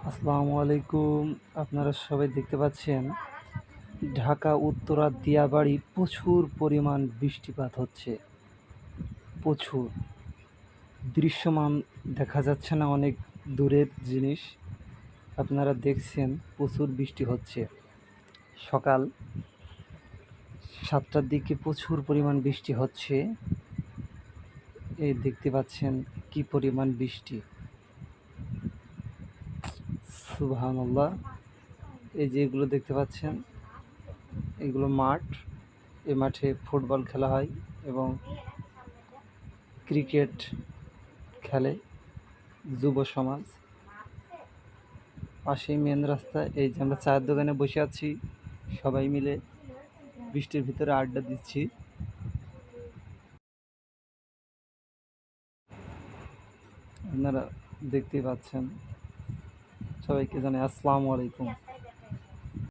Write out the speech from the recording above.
আসসালামু আলাইকুম। আপনারা সবাই দেখতে পাচ্ছেন ঢাকা উত্তরার দিয়াবাড়ি প্রচুর পরিমাণ বৃষ্টিপাত হচ্ছে। প্রচুর দৃশ্যমান দেখা যাচ্ছে না, অনেক দূরের জিনিস। আপনারা দেখছেন প্রচুর বৃষ্টি হচ্ছে। সকাল 7টার দিকে প্রচুর পরিমাণ বৃষ্টি হচ্ছে। এই দেখতে পাচ্ছেন কি পরিমাণ বৃষ্টি, সুবহানাল্লাহ। এই যে এগুলো দেখতে পাচ্ছেন, এগুলো মাঠ। এই মাঠে ফুটবল খেলা হয় এবং ক্রিকেট খেলে যুব সমাজ। পাশেই মেন রাস্তা। এই যে আমরা চায়ের দোকানে বসে আছি, সবাই মিলে বৃষ্টির ভিতরে আড্ডা দিচ্ছি। আপনারা দেখতেই পাচ্ছেন। সবাইকে জানাই আসসালামু আলাইকুম।